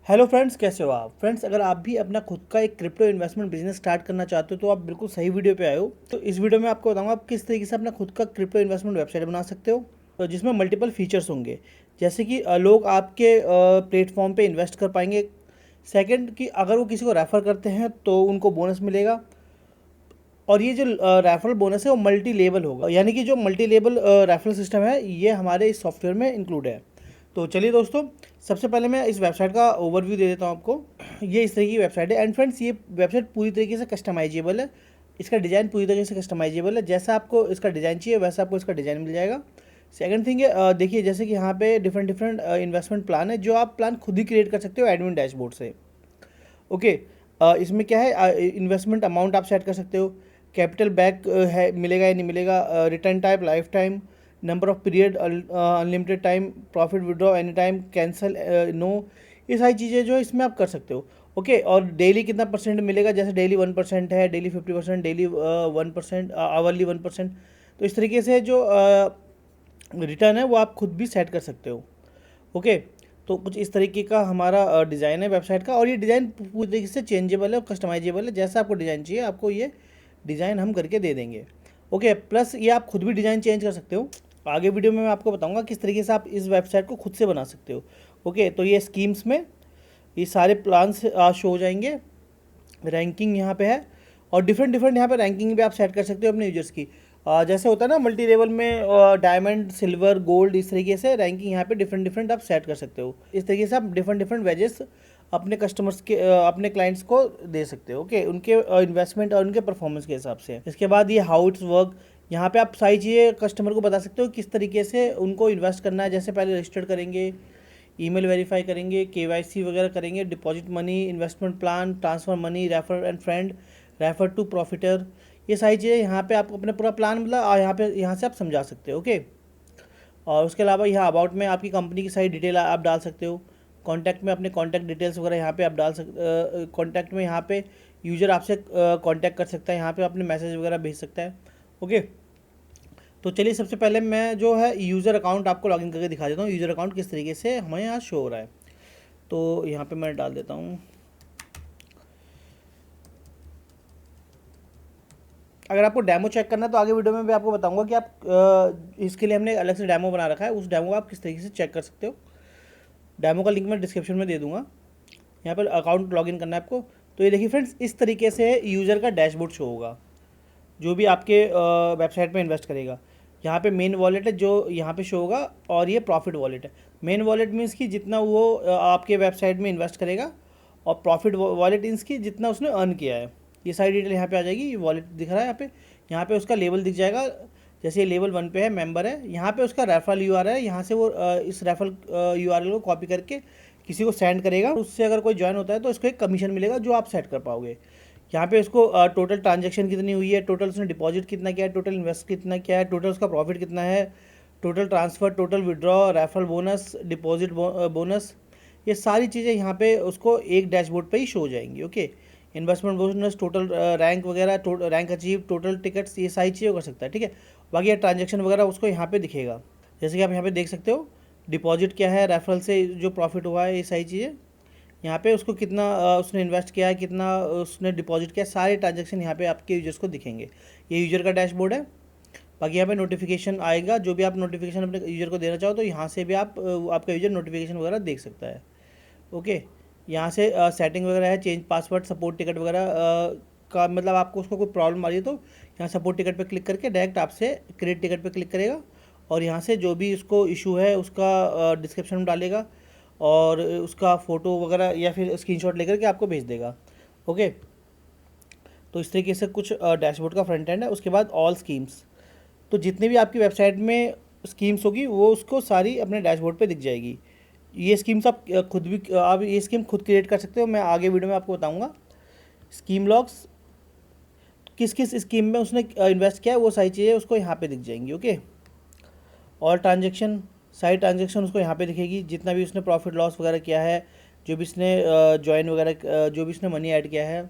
Hello friends, कैसे हो आप फ्रेंड्स। अगर आप भी अपना खुद का एक क्रिप्टो इन्वेस्टमेंट बिजनेस स्टार्ट करना चाहते हो तो आप बिल्कुल सही वीडियो पे आए हो। तो इस वीडियो में आपको बताऊंगा आप किस तरीके से अपना खुद का क्रिप्टो इन्वेस्टमेंट वेबसाइट बना सकते हो, तो जिसमें मल्टीपल फीचर्स होंगे। जैसे कि लोग आपके प्लेटफॉर्म पे इन्वेस्ट कर पाएंगे। सेकंड कि अगर वो किसी को रेफ़र करते हैं तो उनको बोनस मिलेगा। और ये जो रेफरल बोनस है वो मल्टी लेवल होगा, यानी कि जो मल्टी लेवल रेफरल सिस्टम है ये हमारे इस सॉफ्टवेयर में इंक्लूड है। तो चलिए दोस्तों, सबसे पहले मैं इस वेबसाइट का ओवरव्यू दे देता हूँ आपको। ये इस तरीके की वेबसाइट है एंड फ्रेंड्स, ये वेबसाइट पूरी तरीके से कस्टमाइजेबल है। इसका डिज़ाइन पूरी तरीके से कस्टमाइजेबल है, जैसा आपको इसका डिज़ाइन चाहिए वैसा आपको इसका डिज़ाइन मिल जाएगा। सेकंड थिंग है, देखिए जैसे कि यहाँ पे डिफरेंट डिफरेंट इन्वेस्टमेंट प्लान है जो आप प्लान खुद ही क्रिएट कर सकते हो एडमिन डैशबोर्ड से। ओके। इसमें क्या है, इन्वेस्टमेंट अमाउंट आप सेट कर सकते हो, कैपिटल बैक है मिलेगा या नहीं मिलेगा, return type lifetime, number of period unlimited time, profit withdraw any time, cancel no. ये सारी चीज़ें जो है इसमें आप कर सकते हो। ओके। और डेली कितना परसेंट मिलेगा, जैसे डेली 1% है, डेली 50%, डेली 1%, आवरली 1%। तो इस तरीके से जो रिटर्न है वो आप खुद भी सेट कर सकते हो। ओके। तो कुछ इस तरीके का हमारा डिज़ाइन है वेबसाइट का, और ये डिज़ाइन पूरी तरीके से चेंजेबल है और कस्टमाइजेबल है। जैसा आपको डिज़ाइन चाहिए आपको ये डिज़ाइन हम करके दे देंगे। ओके। प्लस ये आप खुद भी डिज़ाइन चेंज कर सकते हो। आगे वीडियो में मैं आपको बताऊंगा किस तरीके से आप इस वेबसाइट को खुद से बना सकते हो। ओके। तो ये स्कीम्स में ये सारे प्लान्स शो हो जाएंगे। रैंकिंग यहाँ पे है, और डिफरेंट डिफरेंट यहाँ पे रैंकिंग भी आप सेट कर सकते हो अपने यूजर्स की। जैसे होता है ना मल्टी लेवल में डायमंड, सिल्वर, गोल्ड, इस तरीके से रैंकिंग यहाँ पे डिफरेंट डिफरेंट आप सेट कर सकते हो। इस तरीके से आप डिफरेंट डिफरेंट वेजेस अपने कस्टमर्स के अपने क्लाइंट्स को दे सकते हो। ओके। उनके इन्वेस्टमेंट और उनके परफॉर्मेंस के हिसाब से। इसके बाद ये हाउ इट्स वर्क, यहाँ पे आप सारी चीज़ें कस्टमर को बता सकते हो किस तरीके से उनको इन्वेस्ट करना है। जैसे पहले रजिस्टर्ड करेंगे, ईमेल वेरीफाई करेंगे, केवाईसी वगैरह करेंगे, deposit money, investment plan, transfer money, refer and friend, refer to profiter. ये सारी चीज़ें यहाँ पे आपको अपना पूरा प्लान मतलब यहाँ से आप समझा सकते हो। ओके। और उसके अलावा यहाँ अबाउट में आपकी कंपनी की सारी डिटेल आप डाल सकते हो। कॉन्टैक्ट में अपने कॉन्टैक्ट डिटेल्स वगैरह यहाँ पे आप डाल सकते। कॉन्टैक्ट में यहाँ पे यूज़र आपसे कॉन्टैक्ट कर सकता है, यहाँ पे अपने मैसेज वगैरह भेज सकता है। ओके। तो चलिए सबसे पहले मैं जो है यूज़र अकाउंट आपको लॉगिन करके दिखा देता हूँ, यूज़र अकाउंट किस तरीके से हमें यहाँ शो हो रहा है। तो यहाँ पे मैं डाल देता हूँ। अगर आपको डेमो चेक करना है तो आगे वीडियो में भी आपको बताऊंगा कि आप इसके लिए हमने अलग से डेमो बना रखा है, उस डेमो को आप किस तरीके से चेक कर सकते हो। डेमो का लिंक मैं डिस्क्रिप्शन में दे दूंगा। यहाँ पर अकाउंट लॉगिन करना है आपको। तो ये देखिए फ्रेंड्स, इस तरीके से यूज़र का डैशबोर्ड शो होगा जो भी आपके वेबसाइट में इन्वेस्ट करेगा। यहाँ पे मेन वॉलेट है जो यहाँ पे शो होगा, और ये प्रॉफिट वॉलेट है। मेन वॉलेट मीन्स कि जितना वो आपके वेबसाइट में इन्वेस्ट करेगा, और प्रॉफिट वॉलेट मीन्स कि जितना उसने अर्न किया है। ये सारी डिटेल यहाँ पे आ जाएगी। ये वॉलेट दिख रहा है यहाँ पे उसका लेवल दिख जाएगा। जैसे ये लेवल 1 पे है, मेंबर है, यहाँ पे उसका रेफरल यूआरएल है। यहाँ से वो इस रेफरल यूआरएल को कॉपी करके किसी को सेंड करेगा। उससे अगर कोई ज्वाइन होता है तो इसको एक कमीशन मिलेगा जो आप सेट कर पाओगे। यहाँ पे उसको टोटल ट्रांजैक्शन कितनी हुई है, टोटल उसने डिपॉजिट कितना किया है, टोटल इन्वेस्ट कितना किया है, टोटल उसका प्रॉफिट कितना है, total transfer, total withdraw, referral bonus, deposit bonus. ये सारी चीज़ें यहाँ पे उसको एक डैशबोर्ड पे ही शो हो जाएंगी। Okay. Investment bonus, total rank वगैरह, रैंक अचीव, टोटल टिकट्स, ये सारी चीज़ें कर सकता है। ठीक है। बाकी ट्रांजेक्शन वगैरह उसको यहाँ पे दिखेगा, जैसे कि आप यहाँ पे देख सकते हो। डिपॉजिट क्या है, रेफरल से जो प्रॉफिट हुआ है, ये सारी चीज़ें यहाँ पे उसको कितना उसने इन्वेस्ट किया है, कितना उसने डिपॉजिट किया, सारे ट्रांजेक्शन यहाँ पे आपके यूजर्स को दिखेंगे। ये यूजर का डैशबोर्ड है। बाकी यहाँ पे नोटिफिकेशन आएगा, जो भी आप नोटिफिकेशन अपने यूजर को देना चाहो तो यहाँ से भी आपका यूजर नोटिफिकेशन वगैरह देख सकता है। ओके। यहाँ से सेटिंग वगैरह है, चेंज पासवर्ड, सपोर्ट टिकट वगैरह का मतलब आपको उसको कोई प्रॉब्लम आ रही है तो यहाँ सपोर्ट टिकट पे क्लिक करके डायरेक्ट आपसे क्रिएट टिकट पे क्लिक करेगा, और यहाँ से जो भी उसको इशू है उसका डिस्क्रिप्शन में डालेगा, और उसका फ़ोटो वगैरह या फिर स्क्रीनशॉट लेकर के आपको भेज देगा। ओके। तो इस तरीके से कुछ डैशबोर्ड का फ्रंट एंड है। उसके बाद ऑल स्कीम्स, तो जितने भी आपकी वेबसाइट में स्कीम्स होगी वो उसको सारी अपने डैशबोर्ड पे दिख जाएगी। ये स्कीम्स आप खुद भी आप ये स्कीम खुद क्रिएट कर सकते हो, मैं आगे वीडियो में आपको बताऊंगा। स्कीम लॉग्स, किस किस स्कीम में उसने इन्वेस्ट किया है वो सारी चीज़ें उसको यहाँ पे दिख जाएंगी। ओके। और ट्रांजेक्शन, सारी ट्रांजेक्शन उसको यहाँ पे दिखेगी, जितना भी उसने प्रॉफिट लॉस वगैरह किया है, जो भी इसने ज्वाइन वगैरह जो भी इसने मनी ऐड किया है,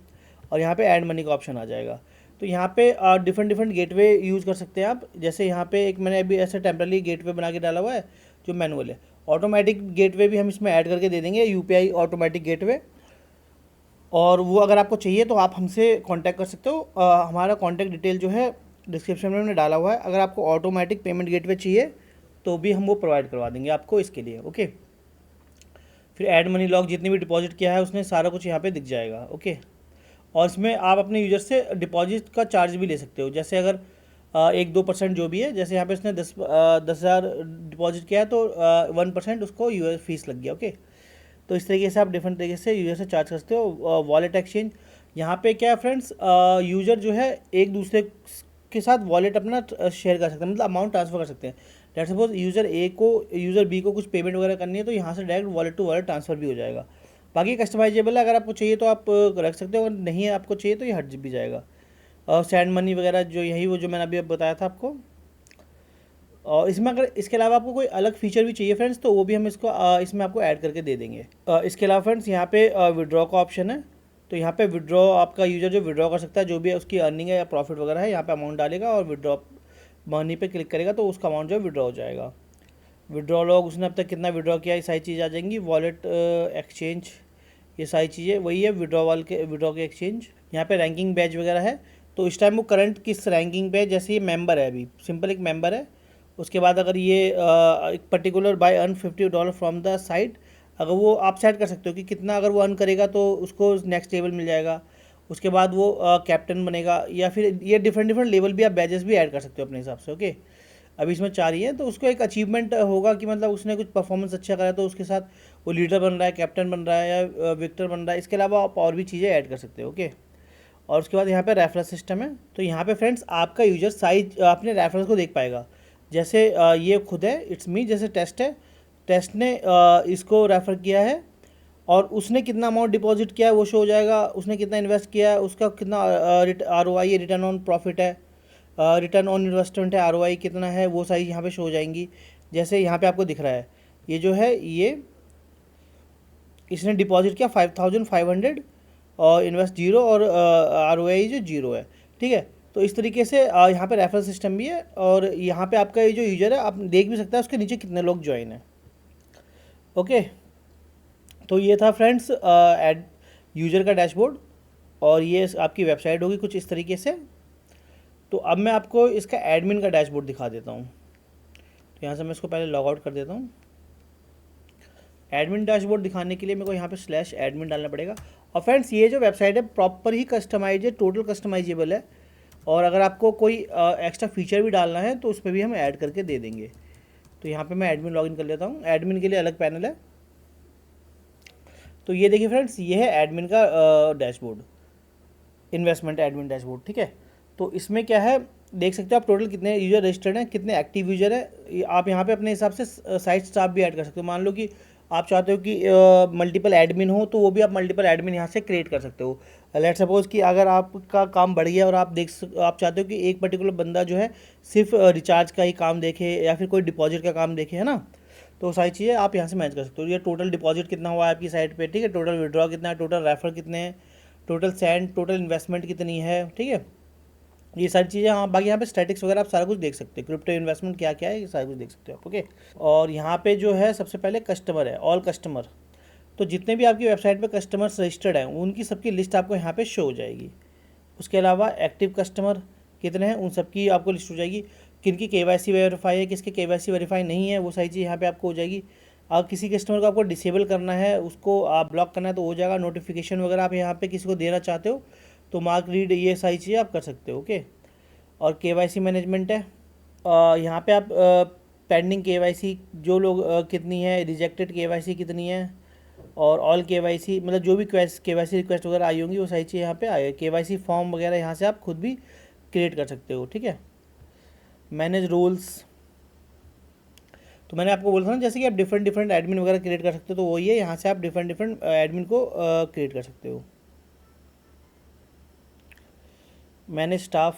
और यहाँ पे ऐड मनी का ऑप्शन आ जाएगा। तो यहाँ पे डिफरेंट डिफरेंट गेटवे यूज़ कर सकते हैं आप। जैसे यहाँ पे एक मैंने अभी ऐसे टेम्पररी गेटवे बना के डाला हुआ है जो मैनुअल है। ऑटोमेटिक गेटवे भी हम इसमें ऐड करके दे देंगे, यूपीआई ऑटोमेटिक गेटवे। और वो अगर आपको चाहिए तो आप हमसे कांटेक्ट कर सकते हो। हमारा कांटेक्ट डिटेल जो है डिस्क्रिप्शन में हमने डाला हुआ है। अगर आपको ऑटोमेटिक पेमेंट गेटवे चाहिए तो भी हम वो प्रोवाइड करवा देंगे आपको इसके लिए। ओके, फिर ऐड मनी लॉग, जितनी भी डिपॉजिट किया है उसने सारा कुछ यहाँ पे दिख जाएगा। ओके, और इसमें आप अपने यूजर से डिपॉजिट का चार्ज भी ले सकते हो। जैसे अगर 1-2% जो भी है, जैसे यहाँ पे उसने 10,000 डिपॉजिट किया है तो 1% उसको यूजर फीस लग गया। ओके, तो इस तरीके से आप डिफरेंट तरीके से यूजर से चार्ज कर सकते हो। वॉलेट एक्सचेंज, यहाँ पे क्या है फ्रेंड्स, यूज़र जो है एक दूसरे के साथ वॉलेट अपना शेयर कर सकते हैं, मतलब अमाउंट ट्रांसफ़र कर सकते हैं। लेट्स सपोज यूज़र ए को यूज़र बी को कुछ पेमेंट वगैरह करनी है तो यहाँ से direct wallet to wallet transfer भी हो जाएगा। बाकी कस्टमाइजेबल है, अगर आपको चाहिए तो आप रख सकते हो, अगर नहीं है आपको चाहिए तो ये हट भी जाएगा। सेंड मनी वगैरह जो यही वो जो मैंने अभी बताया था आपको। और इसमें अगर इसके अलावा आपको कोई अलग फीचर भी चाहिए फ्रेंड्स तो वो भी हम इसको इसमें आपको ऐड करके दे देंगे। इसके अलावा फ्रेंड्स यहाँ पे विड्रॉ का ऑप्शन है, तो यहाँ पे विड्रॉ आपका यूज़र जो विड्रॉ कर सकता है, जो भी उसकी अर्निंग है या प्रॉफिट वगैरह है, यहाँ पे अमाउंट डालेगा और विड्रॉ मनी पे क्लिक करेगा तो उसका अमाउंट जो है विड्रॉ हो जाएगा। विड्रॉ लॉग, उसने अब तक कितना विड्रॉ किया, ये सारी चीज़ आ जाएंगी। वॉलेट एक्सचेंज, ये सारी चीज़ें वही है विड्रॉ के एक्सचेंज। यहाँ पे रैंकिंग बैच वगैरह है, तो इस टाइम वो करंट किस रैंकिंग पे, जैसे ये मेंबर है, अभी सिंपल एक मेंबर है। उसके बाद अगर ये एक particular buy earn $50 from the site, अगर वो आप सेट कर सकते हो कि कितना अगर वो अर्न करेगा तो उसको नेक्स्ट लेवल मिल जाएगा। उसके बाद वो कैप्टन बनेगा, या फिर ये डिफरेंट डिफरेंट लेवल भी आप बैजेस भी ऐड कर सकते हो अपने हिसाब से। ओके, अभी इसमें 4 ही हैं, तो उसको एक अचीवमेंट होगा कि मतलब उसने कुछ परफॉर्मेंस अच्छा करा तो उसके साथ वो लीडर बन रहा है, कैप्टन बन रहा है या विक्टर बन रहा है। इसके अलावा आप और भी चीज़ें ऐड कर सकते हो। ओके, और उसके बाद यहाँ पे रेफरल सिस्टम है, तो यहाँ पे फ्रेंड्स आपका यूजर साइज अपने रेफरल्स को देख पाएगा। जैसे ये खुद है, इट्स मी, जैसे टेस्ट है, टेस्ट ने इसको रेफ़र किया है और उसने कितना अमाउंट डिपॉजिट किया है वो शो हो जाएगा। उसने कितना इन्वेस्ट किया है, उसका कितना ROI है, रिटर्न ऑन प्रॉफिट है, रिटर्न ऑन इन्वेस्टमेंट है, ROI कितना है, वो सारी यहाँ पे शो हो जाएंगी। जैसे यहाँ पे आपको दिख रहा है, ये जो है ये इसने डिपॉजिट किया 5,500 और इन्वेस्ट 0 और ROI जो 0 है। ठीक है, तो इस तरीके से यहाँ पे रेफरल सिस्टम भी है। और यहाँ पे आपका ये जो यूज़र है आप देख भी सकता है उसके नीचे कितने लोग ज्वाइन हैं। ओके, तो ये था फ्रेंड्स एड यूज़र का डैशबोर्ड, और ये आपकी वेबसाइट होगी कुछ इस तरीके से। तो अब मैं आपको इसका एडमिन का डैशबोर्ड दिखा देता हूँ। तो यहाँ से मैं इसको पहले लॉग आउट कर देता हूँ। एडमिन डैशबोर्ड दिखाने के लिए मेरे को यहाँ पे /admin डालना पड़ेगा। और फ्रेंड्स ये जो वेबसाइट है प्रॉपर ही कस्टमाइज है, टोटल कस्टमाइजेबल है, और अगर आपको कोई एक्स्ट्रा फीचर भी डालना है तो उसमें भी हम ऐड करके दे देंगे। तो यहाँ पे मैं एडमिन लॉगिन कर लेता हूँ। एडमिन के लिए अलग पैनल है। तो ये देखिए फ्रेंड्स, ये है एडमिन का डैशबोर्ड, इन्वेस्टमेंट एडमिन डैशबोर्ड। ठीक है, तो इसमें क्या है देख सकते हो आप टोटल कितने यूज़र रजिस्टर्ड हैं, कितने एक्टिव यूज़र है। आप यहाँ पे अपने हिसाब से साइट स्टाफ भी ऐड कर सकते हो। मान लो कि आप चाहते हो कि मल्टीपल एडमिन हो तो वो भी आप मल्टीपल एडमिन यहाँ से क्रिएट कर सकते हो। लेट सपोज़ कि अगर आपका काम बढ़ गया और आप चाहते हो कि एक पर्टिकुलर बंदा जो है सिर्फ रिचार्ज का ही काम देखे या फिर कोई डिपॉजिट का काम देखे, है ना, तो सारी चीज़ें आप यहाँ से मैनेज कर सकते हो। ये टोटल डिपॉजिट कितना हुआ है आपकी साइट पे, ठीक है, टोटल विड्रॉ कितना है, टोटल रेफर कितने हैं, टोटल सेंड, टोटल इन्वेस्टमेंट कितनी है। ठीक है, ये सारी चीज़ें। हाँ, बाकी यहाँ पे स्टैटिक्स वगैरह आप सारा कुछ देख सकते हो, क्रिप्टो इन्वेस्टमेंट क्या क्या है ये सारा कुछ देख सकते हो आप। ओके, और यहाँ पे जो है सबसे पहले कस्टमर है, ऑल कस्टमर। तो जितने भी आपकी वेबसाइट पे कस्टमर्स रजिस्टर्ड हैं उनकी सबकी लिस्ट आपको यहाँ पे शो हो जाएगी। उसके अलावा एक्टिव कस्टमर कितने हैं उन सबकी आपको लिस्ट हो जाएगी। किनकी KYC वेरीफाई है, किसके KYC वेरीफाई नहीं है, वो सारी चीज़ यहाँ पे आपको हो जाएगी। अब किसी कस्टमर को आपको डिसेबल करना है, उसको आप ब्लॉक करना है तो हो जाएगा। नोटिफिकेशन वगैरह आप यहाँ पे किसी को देना चाहते हो तो मार्क रीड, ये सारी चीज़ें आप कर सकते हो। ओके, और KYC मैनेजमेंट है, यहाँ पे आप पेंडिंग KYC जो लोग कितनी है, रिजेक्टेड KYC कितनी है, और ऑल KYC मतलब जो भी KYC रिक्वेस्ट वगैरह आई होंगी वो सारी चीज़ यहाँ पे आएगी। KYC फॉर्म वगैरह यहाँ से आप खुद भी क्रिएट कर सकते हो। ठीक है, मैनेज रूल्स, तो मैंने आपको बोला था ना जैसे कि आप डिफरेंट एडमिन वगैरह क्रिएट कर सकते हो, तो वही है, यहाँ से आप डिफरेंट एडमिन को क्रिएट कर सकते हो। मैनेज स्टाफ,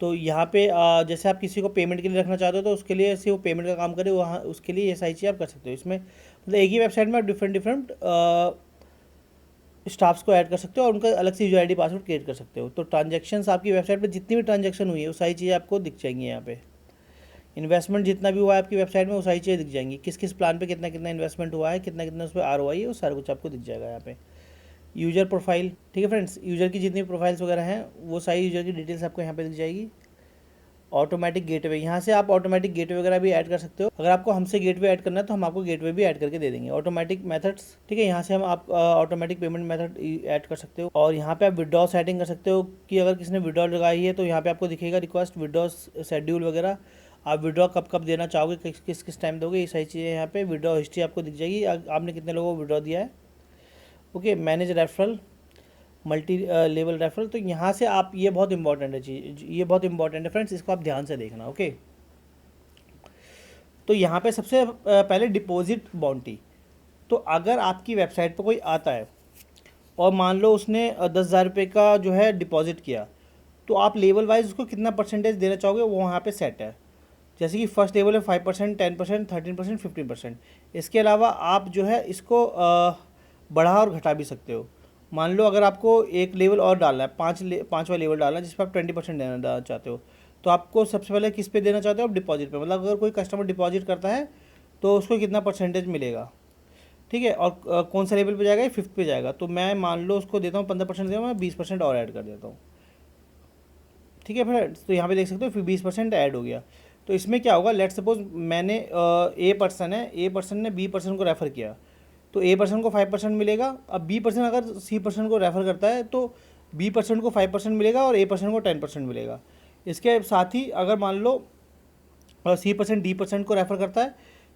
तो यहाँ पे जैसे आप किसी को पेमेंट के लिए रखना चाहते हो तो उसके लिए ऐसे वो पेमेंट का काम करे वहाँ, उसके लिए ये सारी चीज़ आप कर सकते हो। इसमें मतलब एक ही वेबसाइट में आप डिफरेंट स्टाफ्स को ऐड कर सकते हो और उनका अलग से यूजर ID पासवर्ड क्रिएट कर सकते हो। तो ट्रांजैक्शंस आपकी वेबसाइट पे जितनी भी ट्रांजैक्शन हुई है वो सारी चीज़ें आपको दिख जाएंगी यहाँ पे। इन्वेस्टमेंट जितना भी हुआ है आपकी वेबसाइट में वो सारी चीज़ें दिख जाएंगी, किस किस प्लान पे कितना कितना इन्वेस्टमेंट हुआ है, कितना कितना उस पर ROI है, वो सारा कुछ आपको दिख जाएगा यहाँ पे। यूज़र प्रोफाइल, ठीक है फ्रेंड्स, यूज़र की जितनी प्रोफाइल्स वगैरह हैं वो सारी यूज़र की डिटेल्स आपको यहाँ पे दिख जाएगी। ऑटोमेटिक गेटवे, यहाँ से आप ऑटोमेटिक गेटवे वगैरह भी ऐड कर सकते हो। अगर आपको हमसे गेटवे ऐड करना है तो हम आपको गेटवे भी ऐड करके दे देंगे। ऑटोमेटिक मेथड्स, ठीक है, यहाँ से हम आप ऑटोमेटिक पेमेंट मेथड ऐड कर सकते हो। और यहाँ पे आप विड्रॉ सेटिंग कर सकते हो कि अगर किसी ने विड्रॉ लगाई है तो यहाँ पे आपको दिखेगा रिक्वेस्ट विड्रॉ शेड्यूल वगैरह, आप विड्रॉ कब कब देना चाहोगे, किस किस टाइम दोगे, ये सारी चीज़ें यहाँ पे। विड्रॉ हिस्ट्री आपको दिख जाएगी, आपने कितने लोगों को विड्रॉ दिया है। Okay, manage referral, multi level referral, तो यहाँ से आप, ये बहुत इंपॉर्टेंट है चीज़, ये बहुत इंपॉर्टेंट है फ्रेंड्स, इसको आप ध्यान से देखना। ओके, तो यहाँ पे सबसे पहले डिपॉजिट बाउंटी। तो अगर आपकी वेबसाइट पर कोई आता है और मान लो उसने 10,000 रुपये का जो है डिपॉजिट किया, तो आप लेवल वाइज उसको कितना परसेंटेज देना चाहोगे वो वहाँ पे सेट है। जैसे कि फर्स्ट लेवल है 5%, 10%, 13%, 15%। इसके अलावा आप जो है इसको बढ़ा और घटा भी सकते हो। मान लो अगर आपको एक लेवल और डालना है, पाँचवा लेवल डालना है जिस पर आप 20% देना चाहते हो, तो आपको सबसे पहले किस पे देना चाहते हो आप, डिपॉजिट पे। मतलब अगर कोई कस्टमर डिपॉजिट करता है तो उसको कितना परसेंटेज मिलेगा, ठीक है। और कौन सा लेवल पे जाएगा, ये 5th पे जाएगा। तो मैं मान लो उसको देता हूँ 15% देता हूँ, मैं 20% और ऐड कर देता हूँ, ठीक है फ्रेंड्स। तो यहाँ पे देख सकते हो फिर 20% ऐड हो गया। तो इसमें क्या होगा, लेट सपोज मैंने ए पर्सन है, ए पर्सन ने बी पर्सन को रेफ़र किया, तो ए पर्सन को 5% मिलेगा। अब बी पर्सन अगर सी पर्सन को रेफ़र करता है तो बी पर्सन को 5% मिलेगा और ए पर्सन को 10% मिलेगा। इसके साथ ही अगर मान लो सी पर्सन डी पर्सन को रेफ़र करता है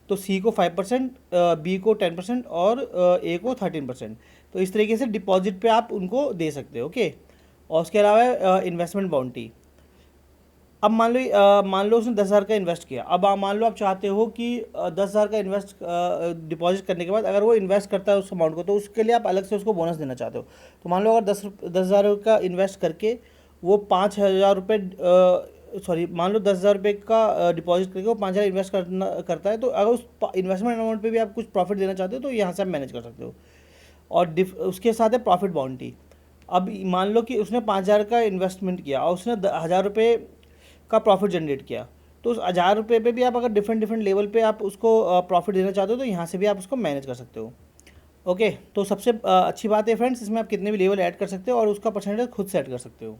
तो सी को 5%, बी को 10% और ए को 13%। तो इस तरीके से डिपॉजिट पे आप उनको दे सकते हो। ओके, और उसके अलावा इन्वेस्टमेंट बाउंटी। अब मान लो उसने 10,000 का इन्वेस्ट किया। अब आप मान लो आप चाहते हो कि 10,000 का इन्वेस्ट डिपॉजिट करने के बाद अगर वो इन्वेस्ट करता है उस अमाउंट को, तो उसके लिए आप अलग से उसको बोनस देना चाहते हो। तो मान लो अगर 10,000 का इन्वेस्ट करके वो 5,000 रुपये, सॉरी, मान लो 10,000 रुपये का डिपॉजिट करके वो 5,000 इन्वेस्ट करता है, तो अगर उस इन्वेस्टमेंट अमाउंट पे भी आप कुछ प्रॉफिट देना चाहते हो तो यहाँ से आप मैनेज कर सकते हो। और उसके साथ है प्रॉफिट बाउंटी। अब मान लो कि उसने 5,000 का इन्वेस्टमेंट किया और उसने 1,000 रुपये का प्रॉफिट जनरेट किया, तो उस 1,000 रुपये पे भी आप अगर डिफरेंट डिफरेंट लेवल पे आप उसको प्रॉफिट देना चाहते हो तो यहाँ से भी आप उसको मैनेज कर सकते हो। ओके, तो सबसे अच्छी बात है फ्रेंड्स, इसमें आप कितने भी लेवल ऐड कर सकते हो और उसका परसेंटेज खुद सेट कर सकते हो।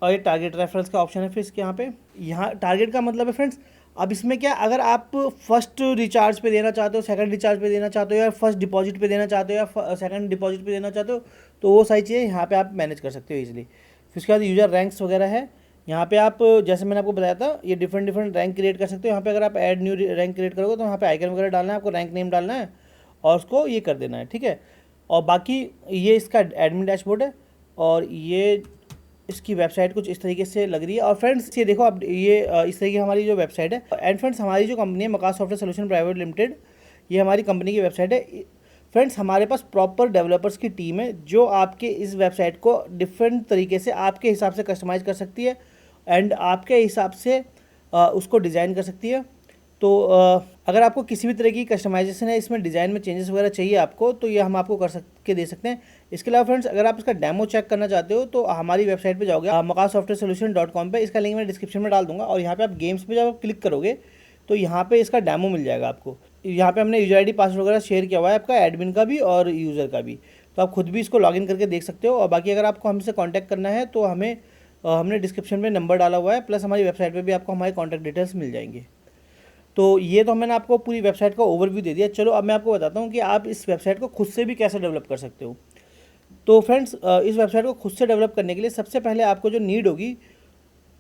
और ये टारगेट रेफरेंस का ऑप्शन है फिर इसके यहाँ टारगेट का मतलब है फ्रेंड्स, अब इसमें क्या, अगर आप फर्स्ट रिचार्ज पे देना चाहते हो, सेकंड रिचार्ज पे देना चाहते हो, या फर्स्ट डिपॉजिट पे देना चाहते हो, या सेकंड डिपॉजिट पे देना चाहते हो, तो वो सारी चीज़ें यहाँ पे आप मैनेज कर सकते हो ईजिली। फिर उसके बाद यूज़र रैंक्स वगैरह है। यहाँ पे आप, जैसे मैंने आपको बताया था, ये डिफरेंट डिफरेंट रैंक क्रिएट कर सकते हो। यहाँ पे अगर आप ऐड न्यू रैंक क्रिएट करोगे तो यहाँ पे आइकन वगैरह डालना है, आपको रैंक नेम डालना है और उसको ये कर देना है, ठीक है। और बाकी ये इसका एडमिन डैशबोर्ड है और ये इसकी वेबसाइट कुछ इस तरीके से लग रही है। और फ्रेंड्स ये देखो, अब ये इस तरीके हमारी जो वेबसाइट है। एंड फ्रेंड्स, हमारी जो कंपनी है मकास सॉफ्टवेयर सोल्यूशन प्राइवेट लिमिटेड, ये हमारी कंपनी की वेबसाइट है। फ्रेंड्स, हमारे पास प्रॉपर डेवलपर्स की टीम है जो आपके इस वेबसाइट को डिफरेंट तरीके से आपके हिसाब से कस्टमाइज़ कर सकती है एंड आपके हिसाब से उसको डिज़ाइन कर सकती है। तो अगर आपको किसी भी तरह की कस्टमाइजेशन है, इसमें डिज़ाइन में चेंजेस वगैरह चाहिए आपको, तो ये हम आपको के दे सकते हैं। इसके अलावा फ्रेंड्स, अगर आप इसका डेमो चेक करना चाहते हो तो हमारी वेबसाइट पे जाओगे, makassoftersolution.com पे, इसका लिंक मैं डिस्क्रिप्शन में डाल दूंगा। और यहाँ पे आप गेम्स पे जब आप क्लिक करोगे तो यहाँ पे इसका डेमो मिल जाएगा आपको। यहाँ पे हमने यूज़र ID पासवर्ड वगैरह शेयर किया हुआ है, आपका एडमिन का भी और यूज़र का भी, तो आप खुद भी इसको लॉगिन करके देख सकते हो। और बाकी अगर आपको हमसे कॉन्टैक्ट करना है तो हमने डिस्क्रिप्शन में नंबर डाला हुआ है, प्लस हमारी वेबसाइट पे भी आपको हमारे कॉन्टैक्ट डिटेल्स मिल जाएंगे। तो ये तो मैंने आपको पूरी वेबसाइट का ओवरव्यू दे दिया। चलो अब मैं आपको बताता हूँ कि आप इस वेबसाइट को खुद से भी कैसे डेवलप कर सकते हो। तो फ्रेंड्स, इस वेबसाइट को खुद से डेवलप करने के लिए सबसे पहले आपको जो नीड होगी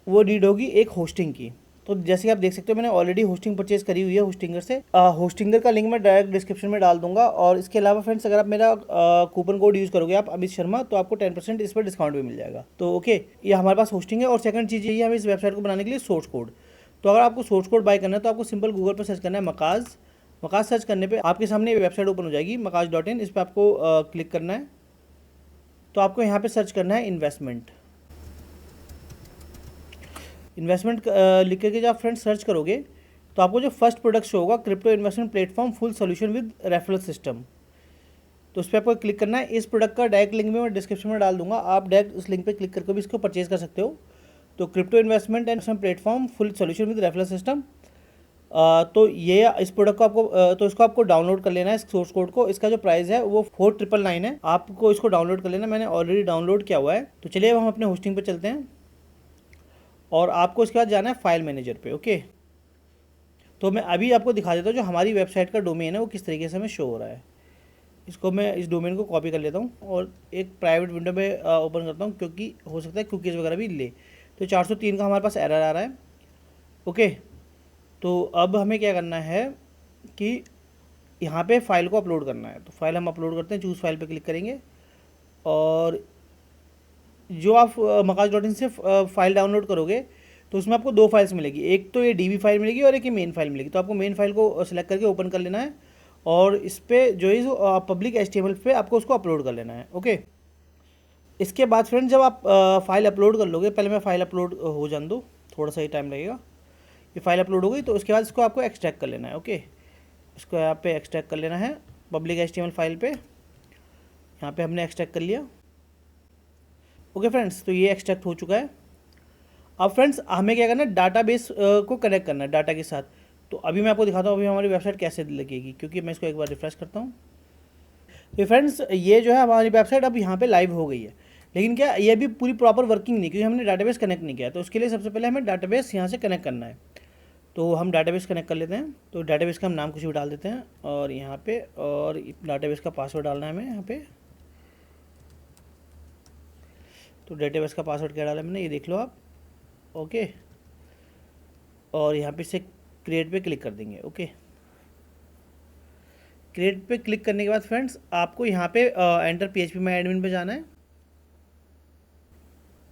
वो नीड होगी एक होस्टिंग की। तो जैसे कि आप देख सकते हो, मैंने ऑलरेडी होस्टिंग परचेज करी हुई है होस्टिंगर से। होस्टिंगर का लिंक मैं डायरेक्ट डिस्क्रिप्शन में डाल दूंगा। और इसके अलावा फ्रेंड्स, अगर आप मेरा कूपन कोड यूज़ करोगे आप अमित शर्मा, तो आपको 10% इस पर डिस्काउंट भी मिल जाएगा। तो ओके, ये हमारे पास होस्टिंग है। और सेकंड चीज़ ये है, हमें इस वेबसाइट को बनाने के लिए सोर्स कोड। तो अगर आपको सोर्स कोड बाय करना है तो आपको सिंपल गूगल पर सर्च करना है मकाज सर्च करने पे आपके सामने ये वेबसाइट ओपन हो जाएगी makaaz.in। इस पर आपको क्लिक करना है। तो आपको यहाँ पे सर्च करना है इन्वेस्टमेंट लिख करके जब आप फ्रेंड्स सर्च करोगे तो आपको जो फर्स्ट प्रोडक्ट शो होगा, crypto investment platform full solution with referral system, तो उस पर आपको क्लिक करना है। इस प्रोडक्ट का डायरेक्ट लिंक भी मैं डिस्क्रिप्शन में डाल दूंगा, आप डायरेक्ट उस लिंक पे क्लिक करके भी इसको परचेज कर सकते हो। तो crypto investment and platform full solution with referral system. तो ये इस प्रोडक्ट को आपको तो इसको आपको डाउनलोड कर लेना है, इस सोर्स कोड को। इसका जो प्राइस है वो 4999 है। आपको इसको डाउनलोड कर लेना, मैंने ऑलरेडी डाउनलोड किया हुआ है। तो चलिए अब हम अपने होस्टिंग पे चलते हैं और आपको इसके बाद जाना है फाइल मैनेजर पे। ओके, तो मैं अभी आपको दिखा देता हूँ जो हमारी वेबसाइट का डोमेन है वो किस तरीके से हमें शो हो रहा है। इसको मैं इस डोमेन को कॉपी कर लेता हूँ और एक प्राइवेट विंडो में ओपन करता हूँ, क्योंकि हो सकता है कुकीज़ वगैरह भी ले। तो 403 का हमारे पास एरर आ रहा है। ओके, तो अब हमें क्या करना है कि यहाँ पे फ़ाइल को अपलोड करना है। तो फाइल हम अपलोड करते हैं, चूज़ फाइल पे क्लिक करेंगे और जो आप makaaz.in से फ़ाइल डाउनलोड करोगे तो उसमें आपको 2 फाइल्स मिलेगी, एक तो ये DB फाइल मिलेगी और एक ये मेन फाइल मिलेगी। तो आपको मेन फाइल को सिलेक्ट करके ओपन कर लेना है और इस पर जो है पब्लिक HTML पे आपको उसको अपलोड कर लेना है। ओके, इसके बाद फ्रेंड्स जब आप फाइल अपलोड कर लोगे, पहले मैं फ़ाइल अपलोड हो जान दो, थोड़ा सा ही टाइम लगेगा। ये फाइल अपलोड हो गई तो उसके बाद इसको आपको एक्सट्रैक्ट कर लेना है। ओके, इसको यहाँ पे एक्सट्रैक्ट कर लेना है पब्लिक HTML फाइल पे। यहाँ पे हमने एक्सट्रैक्ट कर लिया। ओके फ्रेंड्स, तो ये एक्सट्रैक्ट हो चुका है। अब फ्रेंड्स हमें क्या करना है, डाटाबेस को कनेक्ट करना है डाटा के साथ। तो अभी मैं आपको दिखाता हूँ अभी हमारी वेबसाइट कैसे लगेगी, क्योंकि मैं इसको एक बार रिफ्रेश करता हूँ। तो फ्रेंड्स ये जो है हमारी वेबसाइट अब यहाँ पे लाइव हो गई है, लेकिन क्या ये भी पूरी प्रॉपर वर्किंग नहीं, क्योंकि हमने डाटाबेस कनेक्ट नहीं किया। तो उसके लिए सबसे पहले हमें डाटाबेस यहाँ से कनेक्ट करना है। तो हम डाटाबेस कनेक्ट कर लेते हैं। तो डाटाबेस का हम नाम कुछ भी डाल देते हैं और यहाँ पे, और डाटाबेस का पासवर्ड डालना है हमें यहाँ पे। तो डेटाबेस का पासवर्ड क्या डाला मैंने, ये देख लो आप। ओके, और यहाँ पे से क्रिएट पे क्लिक कर देंगे। ओके, क्रिएट पे क्लिक करने के बाद फ्रेंड्स आपको यहाँ पे एंटर PHP माई एडमिन पे जाना है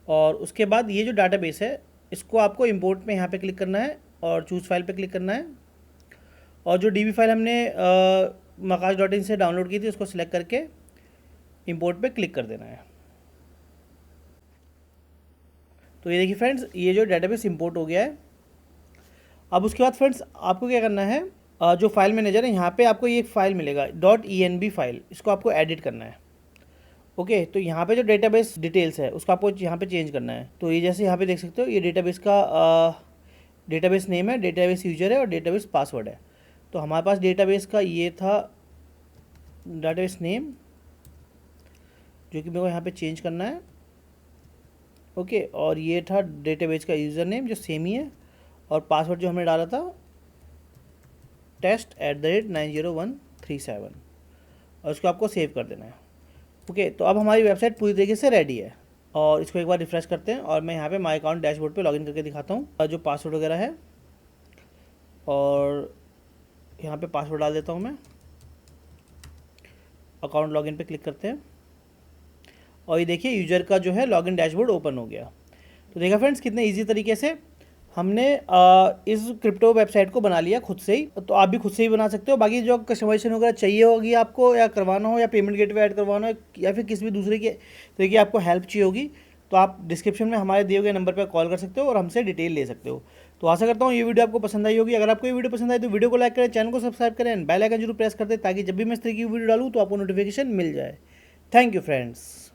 और उसके बाद ये जो डाटाबेस है इसको आपको इंपोर्ट में यहाँ पे क्लिक करना है और चूज़ फाइल पे क्लिक करना है और जो DB फाइल हमने makaaz.in से डाउनलोड की थी उसको सिलेक्ट करके इंपोर्ट पे क्लिक कर देना है। तो ये देखिए फ्रेंड्स, ये जो डाटाबेस इंपोर्ट हो गया है। अब उसके बाद फ्रेंड्स आपको क्या करना है, जो फाइल मैनेजर है यहाँ पे आपको ये फाइल मिलेगा .env फाइल, इसको आपको एडिट करना है। ओके, तो यहाँ पे जो डेटाबेस डिटेल्स है उसको आपको यहाँ पे चेंज करना है। तो ये जैसे यहाँ पे देख सकते हो, ये डेटाबेस का डेटाबेस नेम है, डेटाबेस यूजर है और डेटाबेस पासवर्ड है। तो हमारे पास डेटाबेस का ये था डेटाबेस नेम, जो कि मेरे को यहाँ पे चेंज करना है। ओके, और ये था डेटाबेस का यूज़र नेम जो सेम ही है, और पासवर्ड जो हमने डाला था test@90137, और उसको आपको सेव कर देना है। ओके, तो अब हमारी वेबसाइट पूरी तरीके से रेडी है और इसको एक बार रिफ्रेश करते हैं और मैं यहाँ पे माई अकाउंट डैशबोर्ड पे लॉगिन करके दिखाता हूँ जो पासवर्ड वगैरह है, और यहाँ पे पासवर्ड डाल देता हूँ मैं। अकाउंट लॉगिन पे क्लिक करते हैं और ये देखिए यूज़र का जो है लॉगिन डैशबोर्ड ओपन हो गया। तो देखा फ्रेंड्स कितने इजी तरीके से हमने इस क्रिप्टो वेबसाइट को बना लिया खुद से ही। तो आप भी खुद से ही बना सकते हो। बाकी जो कस्टमाइजेशन वगैरह चाहिए होगी आपको, या करवाना हो, या पेमेंट गेटवे ऐड करवाना हो, या फिर किसी भी दूसरे के तरीके आपको हेल्प चाहिए होगी, तो आप डिस्क्रिप्शन में हमारे दिए गए नंबर पर कॉल कर सकते हो और हमसे डिटेल ले सकते हो। तो आशा करता हूँ ये वीडियो आपको पसंद आई होगी। अगर आपको ये वीडियो पसंद आई तो वीडियो को लाइक करें, चैनल को सब्सक्राइब करें, बेल आइकन जरूर प्रेस कर दें, ताकि जब भी मैं इस तरह की वीडियो डालूँ तो आपको नोटिफिकेशन मिल जाए। Thank you friends.